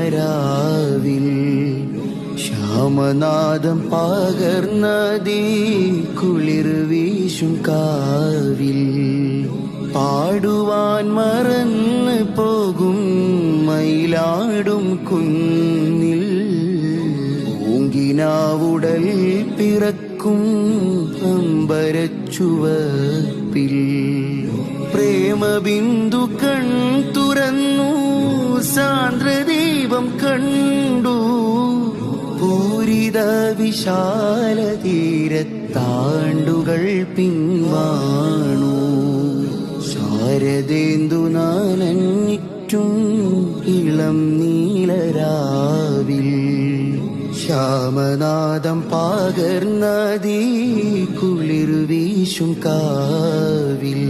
നീലരാവിൽ ശ്യാമനാദം പകർന്നതീ കുളിർ വീശും കാവിൽ പാടുവാൻ മറന്നു പോകും മയിലാടും കുന്നിൽ പൂങ്കിനാവുടൽ പിറക്കും അമ്പരച്ചുവപ്പിൽ പ്രേമബിന്ദു കൺ തുറന്നു സാന്ദ്രദീപം കണ്ടു പൂരിത വിശാല തീരത്താണ്ടുകൾ പിൻവാണു ശാരദേന്ദു നനഞ്ഞിറ്റും ഇളം നീലരാവിൽ ശ്യാമനാദം പകർന്നതീ കുളിർ വീശും കാവിൽ